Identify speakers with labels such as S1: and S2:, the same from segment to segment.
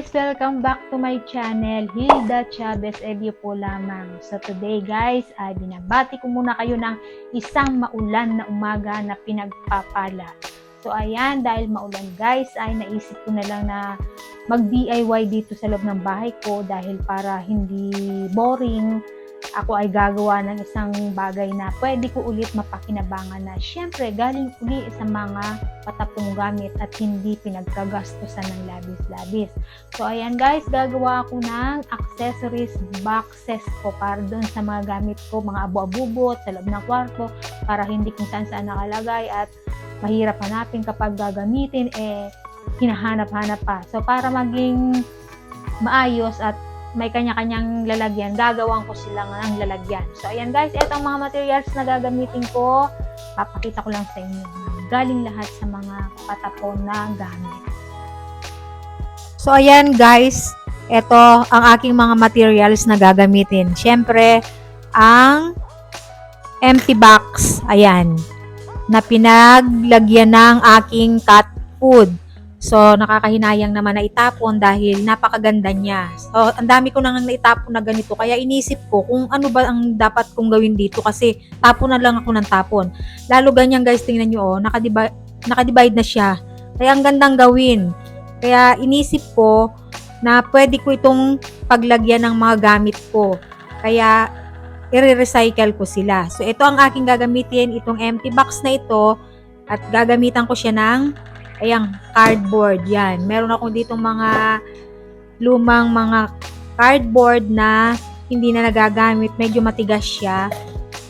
S1: guys! Welcome back to my channel, Hilda Chavez Evio po lamang. So today guys, ay binabati ko muna kayo ng isang maulan na umaga na pinagpapala. So ayan, dahil maulan guys, ay naisip ko na lang na mag-DIY dito sa loob ng bahay ko dahil para hindi boring, ako ay gagawa ng isang bagay na pwede ko ulit mapakinabangan na syempre galing uli sa mga patapong gamit at hindi pinagkagastusan ng labis-labis. So ayan guys, gagawa ako ng accessories boxes ko para doon sa mga gamit ko, mga abo-abubot sa loob ng kwarto para hindi kung saan-saan nakalagay at mahirap hanapin kapag gagamitin, hinahanap-hanap pa. So para maging maayos at may kanya-kanyang lalagyan, gagawin ko sila ng lalagyan. So ayan guys, etong mga materials na gagamitin ko, papakita ko lang sa inyo. Galing lahat sa mga patapon na gamit. So ayan guys, eto ang aking mga materials na gagamitin. Syempre, ang empty box, ayan, na pinaglagyan ng aking cat food. So, nakakahinayang naman na itapon dahil napakaganda niya. So, ang dami ko nang naitapon na ganito. Kaya inisip ko kung ano ba ang dapat kong gawin dito kasi tapon na lang ako ng tapon. Lalo ganyan guys, tingnan nyo, nakadivide na siya. Kaya ang gandang gawin. Kaya inisip ko na pwede ko itong paglagyan ng mga gamit ko. Kaya i-recycle ko sila. So, ito ang aking gagamitin, itong empty box na ito at gagamitan ko siya ng cardboard. Yan. Meron ako ditong mga lumang mga cardboard na hindi na nagagamit. Medyo matigas siya.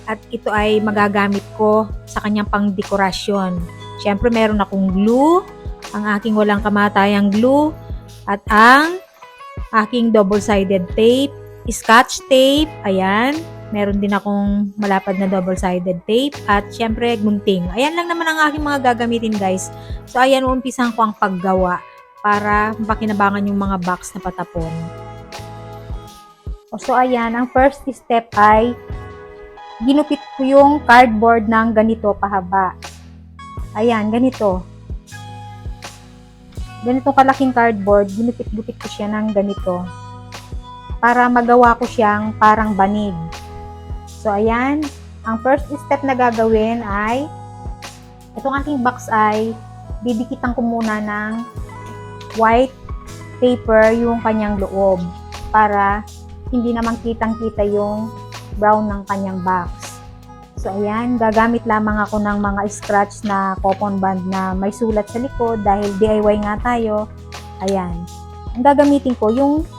S1: At ito ay magagamit ko sa kanyang pangdekorasyon. Siyempre, meron akong glue. Ang aking walang kamatayang glue. At ang aking double-sided tape. Scotch tape. Ayan. Meron din akong malapad na double-sided tape at syempre gunting. Ayan lang naman ang aking mga gagamitin guys. So ayan, umpisan ko ang paggawa para mapakinabangan yung mga box na patapon. So ayan, ang first step ay ginupit ko yung cardboard ng ganito pahaba. Ayan, ganito. Ganitong kalaking cardboard, ginupit-gupit ko siya ng ganito para magawa ko siyang parang banig. So, ayan. Ang first step na gagawin ay itong aking box ay didikitan ko muna ng white paper yung kanyang loob para hindi naman kitang-kita yung brown ng kanyang box. So, ayan. Gagamit lamang ako ng mga scratch na coupon band na may sulat sa likod dahil DIY nga tayo. Ayan. Ang gagamitin ko yung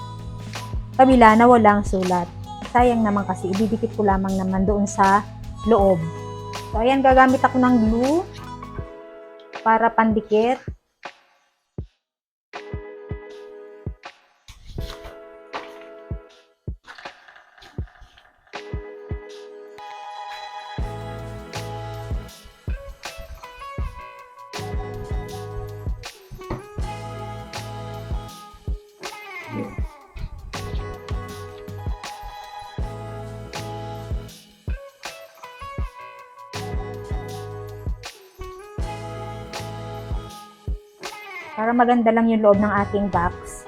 S1: kabila na walang sulat. Sayang naman kasi ididikit ko lamang naman doon sa loob. So ayan, gagamit ako ng glue para pandikit. Para maganda lang yung loob ng aking box.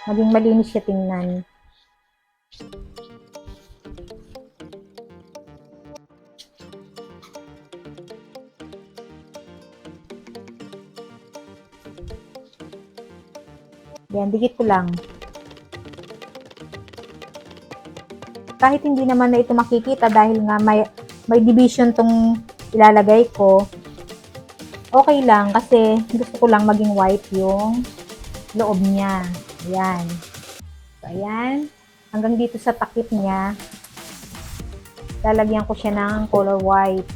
S1: Maging malinis siya tingnan. Yan, dikit ko lang. Kahit hindi naman na ito makikita dahil nga may division tong ilalagay ko, okay lang kasi gusto ko lang maging white yung loob niya. Ayan. So, ayan. Hanggang dito sa takip niya, lalagyan ko siya ng color white.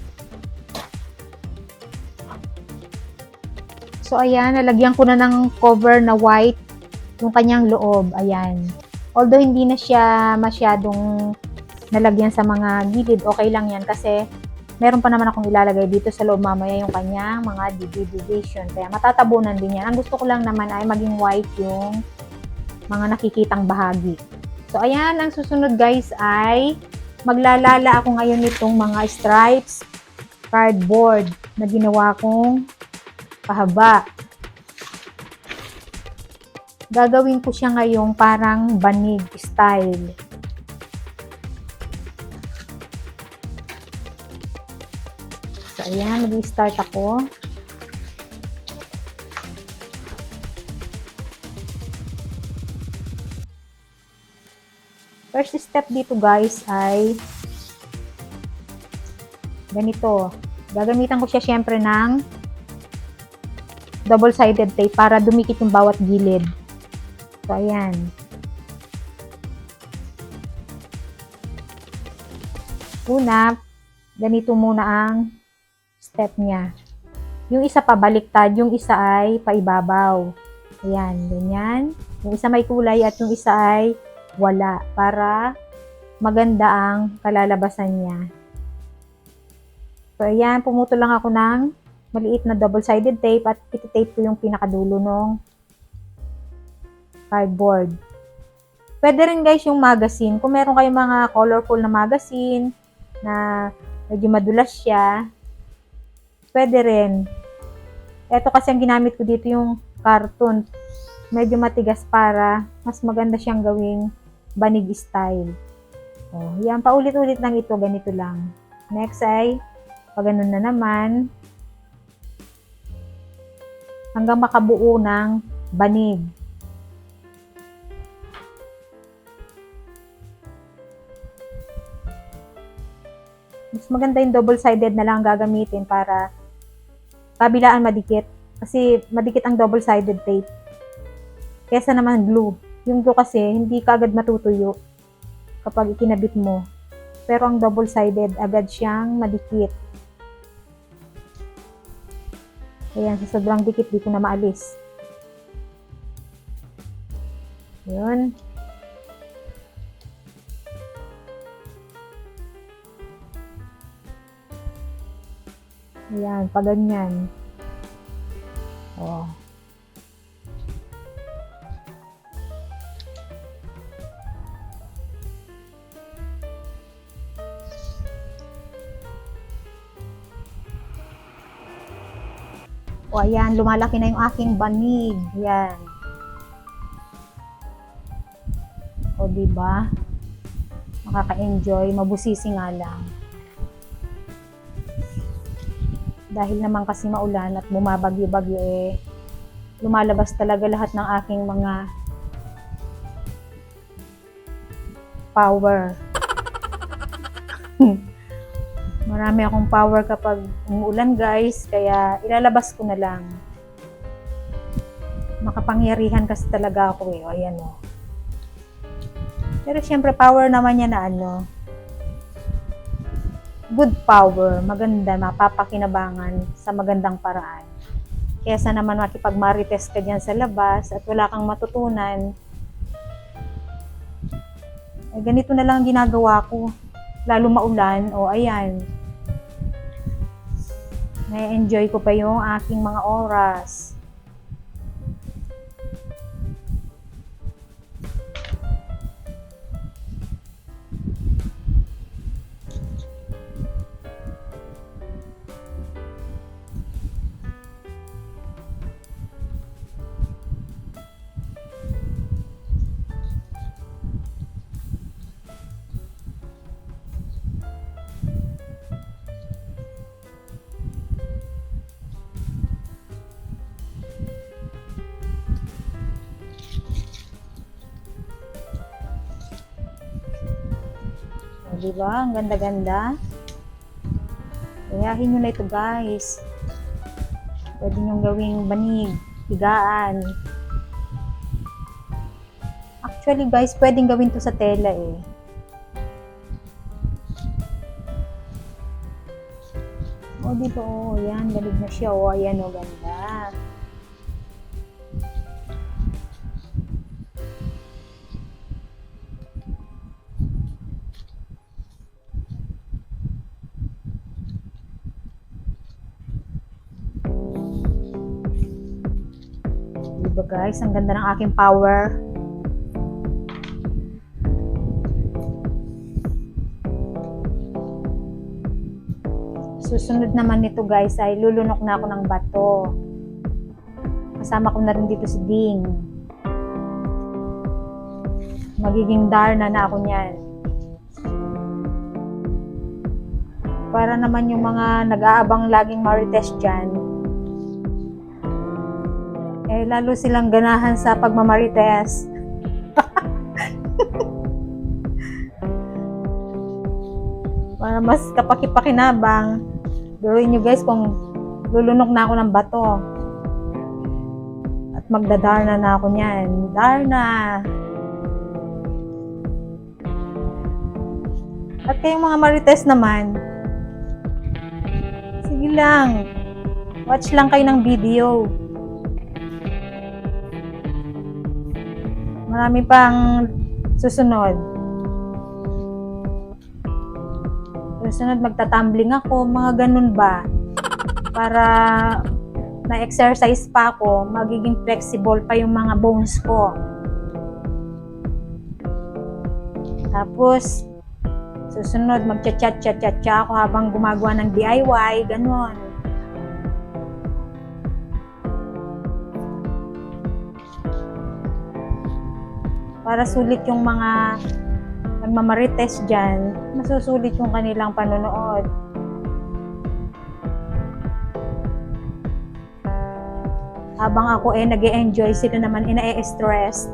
S1: So, ayan. Lalagyan ko na ng cover na white yung kanyang loob. Ayan. Although hindi na siya masyadong nalagyan sa mga gilid, okay lang yan kasi meron pa naman akong ilalagay dito sa loob mamaya yung kanyang mga division. Kaya matatabunan din yan. Ang gusto ko lang naman ay maging white yung mga nakikitang bahagi. So, ayan. Ang susunod guys ay maglalala ako ngayon nitong mga stripes cardboard na ginawa kong pahaba. Gagawin ko siya ngayong parang banig style. So, ayan, mag-start ako. First step dito guys ay ganito. Gagamitan ko siya syempre ng double-sided tape para dumikit yung bawat gilid. So, ayan. Una, ganito muna ang step niya. Yung isa pabaliktad, yung isa ay paibabaw. Ayan, ganyan. Yung isa may kulay at yung isa ay wala para maganda ang kalalabasan niya. So, ayan, pumuto lang ako ng maliit na double-sided tape at iti-tape ko yung pinakadulo ng cardboard. Pwede rin guys yung magazine. Kung meron kayong mga colorful na magazine na medyo madulas siya, pwede rin. Ito kasi ang ginamit ko dito yung carton. Medyo matigas para mas maganda siyang gawing banig style. Oh, yan, paulit-ulit lang ito, ganito lang. Next ay, pag ganun na naman, hanggang makabuo ng banig. Mas maganda yung double-sided na lang gagamitin para kabilaan madikit. Kasi madikit ang double-sided tape. Kesa naman glue. Yung glue kasi, hindi ka agad matutuyo kapag ikinabit mo. Pero ang double-sided, agad siyang madikit. Ayan, sa sobrang dikit, di ko na maalis. Yun. Ayan, pag ganyan. Oh. O, ayan, lumalaki na yung aking banig. Ayan. O, diba? Makaka-enjoy. Mabusisi nga lang. Dahil naman kasi maulan at bumabagyo-bagyo eh, lumalabas talaga lahat ng aking mga power. Marami akong power kapag umuulan guys, kaya ilalabas ko na lang. Makapangyarihan kasi talaga ako eh. O, ayan o. Pero syempre power naman yan na ano, good power, maganda, mapapakinabangan sa magandang paraan. Kesa naman makipag-marites ka dyan sa labas at wala kang matutunan, eh, ganito na lang ginagawa ko. Lalo maulan, o ayan. Na-enjoy ko pa yung aking mga oras. Diba? Ang ganda-ganda. Kayahin nyo na ito guys. Pwede nyo gawing banig, higaan. Actually guys, pwedeng gawin to sa tela eh. O dito, o yan, banig na siya. O ayan o, ganda. Diba guys, ang ganda ng aking power. Susunod naman nito guys ay lulunok na ako ng bato. Kasama ko na rin dito si Ding. Magiging Darna na ako niyan. Para naman yung mga nag-aabang laging Marites dyan, lalo silang ganahan sa pagmamarites. Para mas kapaki-pakinabang. Gawin nyo guys kung lulunok na ako ng bato. At magdadarna na ako niyan. Darna! At kayong mga Marites naman, sige lang. Watch lang kayo ng video. Marami pang susunod. Susunod magta-tumbling ako, mga ganun ba? Para na-exercise pa ako, magiging flexible pa yung mga bones ko. Tapos, susunod magcha-cha-cha-cha ako habang gumagawa ng DIY, ganun. Para sulit yung mga nagmamarites dyan, masusulit yung kanilang panonood. Habang ako nag-e-enjoy, sila naman ina-stress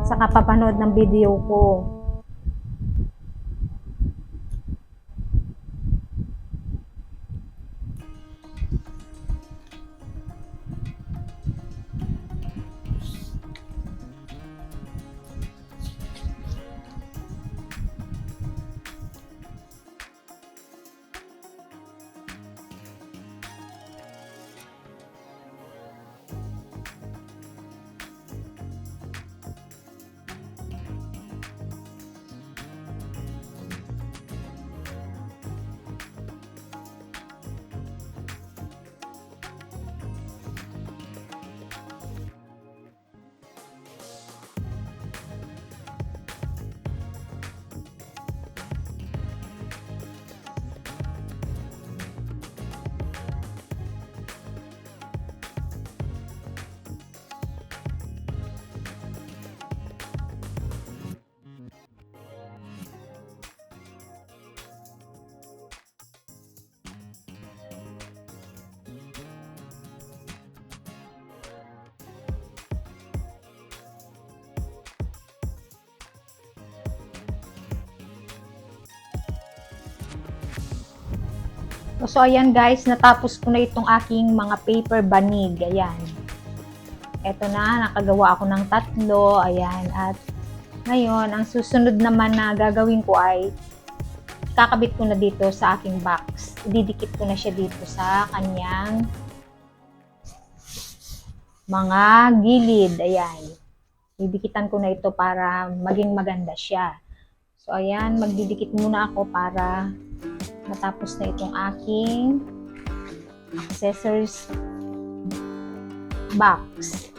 S1: sa kapapanood ng video ko. So, ayan guys, natapos ko na itong aking mga paper banig. Ayan. Eto na, nakagawa ako ng 3. Ayan. At ngayon, ang susunod naman na gagawin ko ay kakabit ko na dito sa aking box. Didikit ko na siya dito sa kanyang mga gilid. Ayan. Didikitan ko na ito para maging maganda siya. So, ayan, magdidikit muna ako para matapos na itong aking accessories box.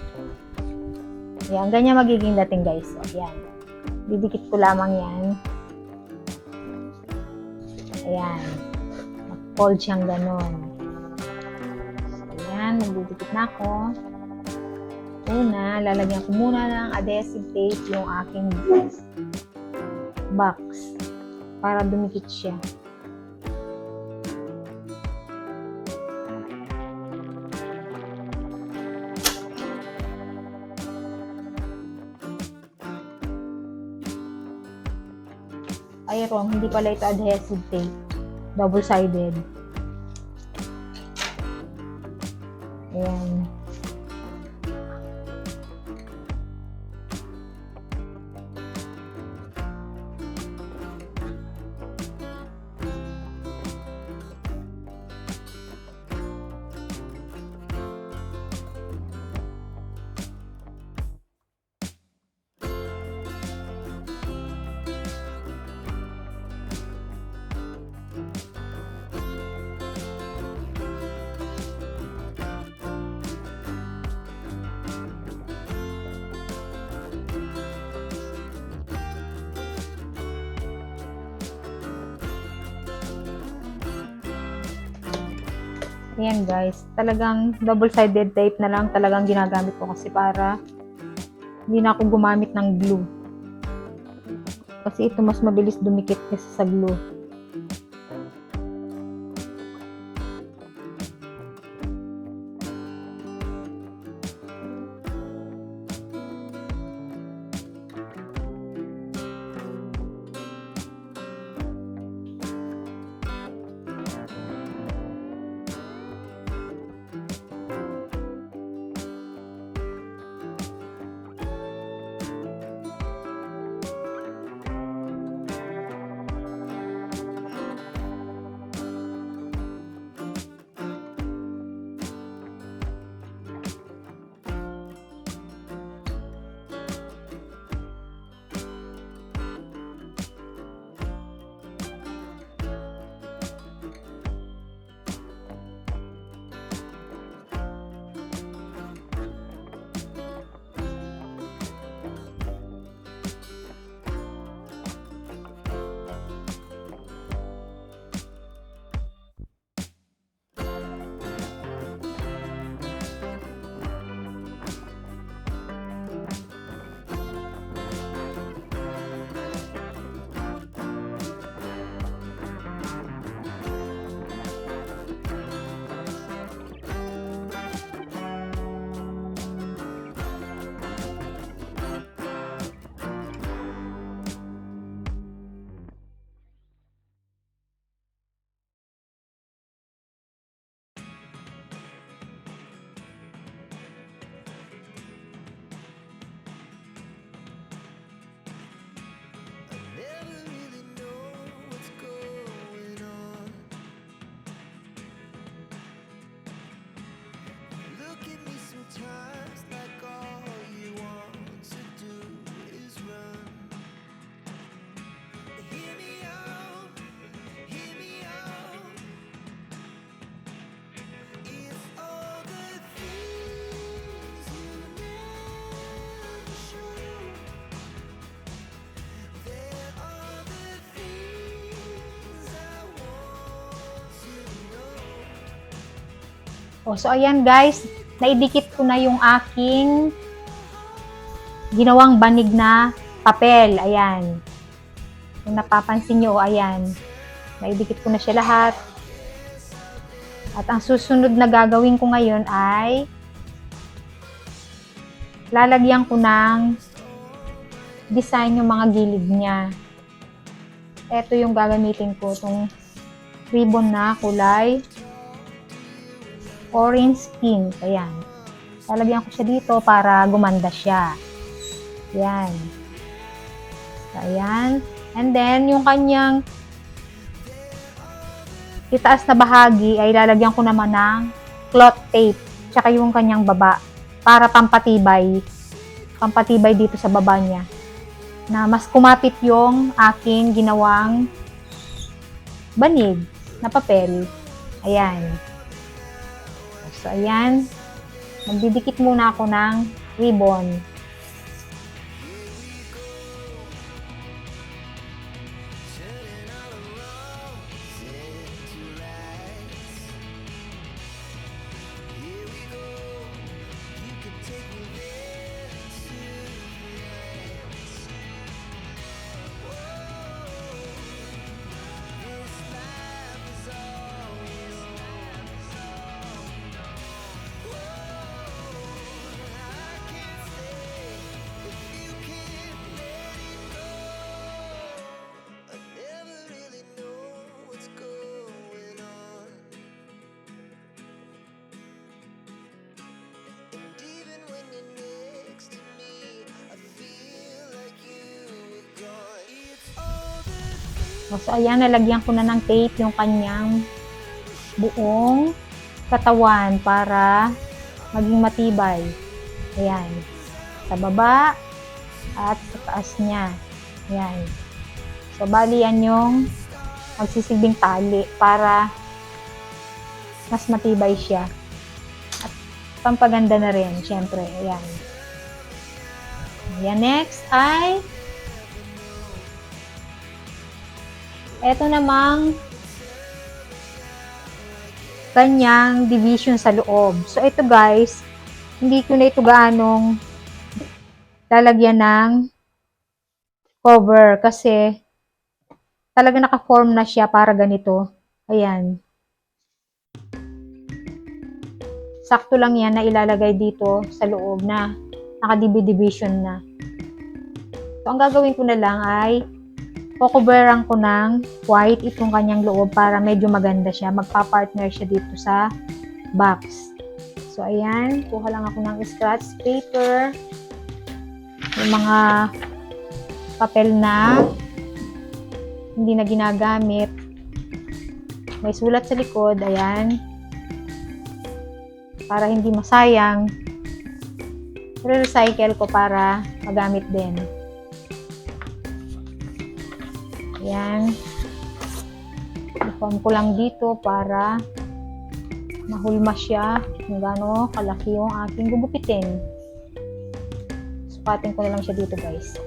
S1: Ayan, ganyan magiging dating guys. So, ayan. Didikit ko lamang yan. Ayan. Mag-fold siyang ganon. Ayan, magdidikit na ako. Una, lalagyan ko muna ng adhesive tape yung aking box para dumikit siya. Ayun, hindi pala ito adhesive tape. Double-sided. Ayan. Ayan guys, talagang double-sided tape na lang talagang ginagamit ko kasi para Hindi na ako gumamit ng glue. Kasi ito mas mabilis dumikit kaysa sa glue. So ayan guys, naidikit ko na yung aking ginawang banig na papel. Ayan. Kung napapansin nyo, ayan. Naidikit ko na siya lahat. At ang susunod na gagawin ko ngayon ay lalagyan ko ng design yung mga gilid niya. Ito yung gagamitin ko, itong ribbon na kulay orange pink. Ayan. Lalagyan ko siya dito para gumanda siya. Ayan. So, ayan. And then, yung kanyang itaas na bahagi ay lalagyan ko naman ng cloth tape. Tsaka yung kanyang baba. Para pampatibay. Pampatibay dito sa baba niya. Na mas kumapit yung aking ginawang banig na papel. Ayan. So, ayan. Magdidikit muna ako ng ribbon. So, ayan, nalagyan ko na ng tape yung kanyang buong katawan para maging matibay. Ayan. Sa baba at sa taas niya. Ayan. So, bali yan yung magsisilbing tali para mas matibay siya. At pampaganda na rin, syempre. Ayan. Ayan, next ay eto namang kanyang division sa loob. So, ito guys, hindi ko na ito gaanong lalagyan ng cover kasi talaga naka-form na siya para ganito. Ayan. Sakto lang yan na ilalagay dito sa loob na naka-division na. So, ang gagawin ko na lang ay kukuberan ko ng white itong kanyang loob para medyo maganda siya. Magpa-partner siya dito sa box. So, ayan. Kuha lang ako ng scratch paper. Yung mga papel na hindi na ginagamit. May sulat sa likod. Ayan. Para hindi masayang. Re-recycle ko para magamit din. Ayan. I-form ko lang dito para mahulma siya kung gaano kalaki yung aking gugupitin. Sukatin ko na lang siya dito, guys.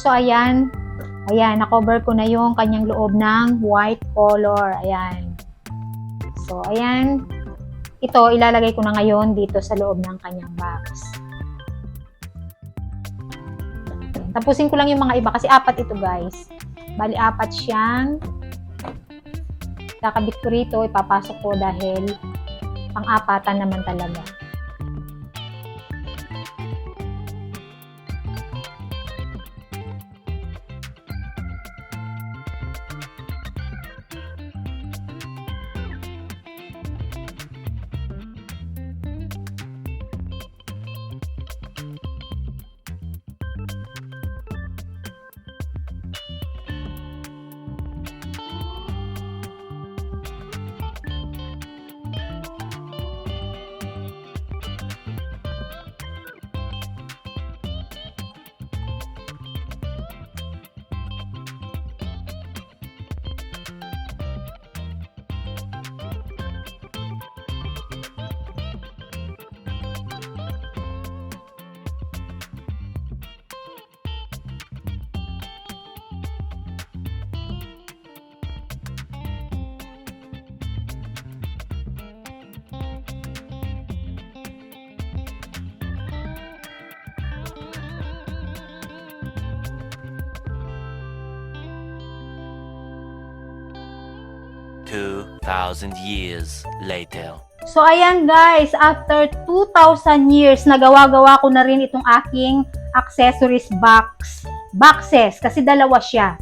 S1: So, ayan. Ayan, na-cover ko na yung kanyang loob ng white color. Ayan. So, ayan. Ito, ilalagay ko na ngayon dito sa loob ng kanyang box. Ayan. Tapusin ko lang yung mga iba kasi apat ito, guys. Bali, apat siyang kakabit ko rito. Ipapasok ko dahil pang-apatan naman talaga.
S2: "2,000 years later."
S1: So, ayan guys, after 2,000 years, nagawa-gawa ko na rin itong aking accessories boxes kasi dalawa siya.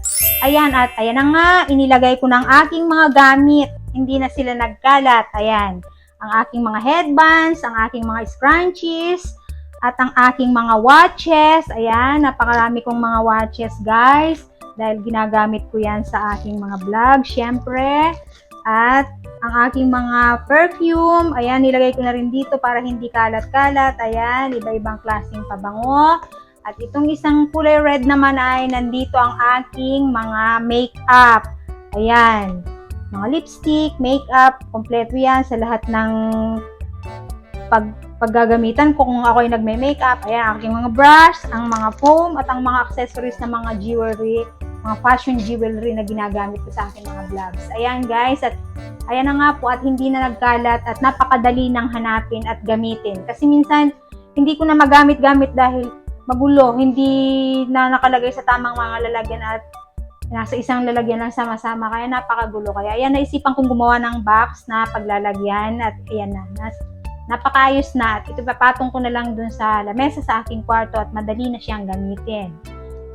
S1: Ayan, at ayan na nga, inilagay ko ng aking mga gamit. Hindi na sila nagkalat. Ayan, ang aking mga headbands, ang aking mga scrunchies, at ang aking mga watches. Ayan, napakarami kong mga watches, guys. Dahil ginagamit ko yan sa aking mga vlog, syempre. At ang aking mga perfume, ayan, nilagay ko na rin dito para hindi kalat-kalat. Ayan, iba-ibang klaseng pabango. At itong isang kulay red naman ay nandito ang aking mga makeup. Ayan, mga lipstick, makeup, kompleto yan sa lahat ng paggagamitan ko kung ako ay nagme-makeup. Ayan, ang aking mga brush, ang mga foam, at ang mga accessories na mga jewelry, mga fashion jewelry na ginagamit ko sa aking mga vlogs. Ayan guys, at ayan na nga po, at hindi na nagkalat at napakadali nang hanapin at gamitin. Kasi minsan, hindi ko na magamit-gamit dahil magulo, hindi na nakalagay sa tamang mga lalagyan at nasa isang lalagyan lang sama-sama, kaya napakagulo. Kaya ayan, naisipan kong gumawa ng box na paglalagyan at ayan na, napakaayos na. At ito, papatong ko na lang dun sa lamesa sa aking kwarto at madali na siyang gamitin.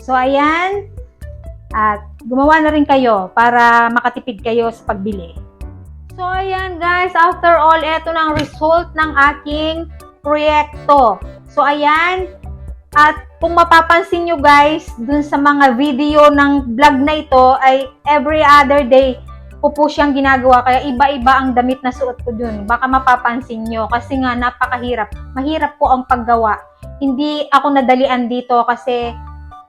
S1: So ayan, at gumawa na rin kayo para makatipid kayo sa pagbili. So ayan guys, after all, eto na ang result ng aking proyekto. So ayan, at kung mapapansin nyo guys, dun sa mga video ng vlog na ito ay every other day ko po siyang ginagawa. Kaya iba-iba ang damit na suot ko dun. Baka mapapansin nyo kasi nga napakahirap. Mahirap po ang paggawa. Hindi ako nadalian dito kasi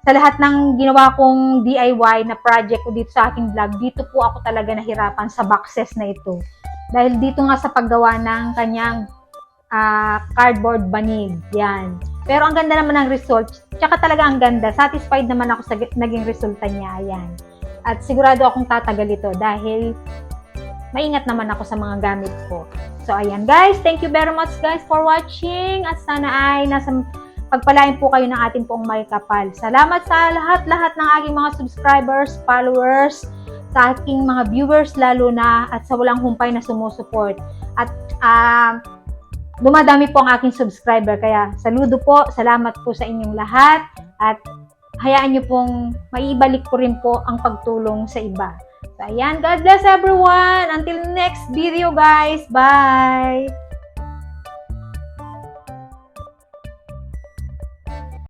S1: sa lahat ng ginawa kong DIY na project ko dito sa aking vlog, dito po ako talaga nahirapan sa boxes na ito. Dahil dito nga sa paggawa ng kanyang cardboard banig. Yan. Pero ang ganda naman ng result. Tsaka talaga ang ganda. Satisfied naman ako sa naging resulta niya. Ayan. At sigurado akong tatagal ito dahil maingat naman ako sa mga gamit ko. So, ayan guys. Thank you very much guys for watching. At sana ay pagpalain po kayo ng ating pong may kapal. Salamat sa lahat-lahat ng aking mga subscribers, followers, sa aking mga viewers lalo na, at sa walang humpay na sumusuport. At dumadami po ang aking subscriber, kaya saludo po, salamat po sa inyong lahat, at hayaan nyo pong maibalik ko rin po ang pagtulong sa iba. So ayan, God bless everyone! Until next video guys, bye!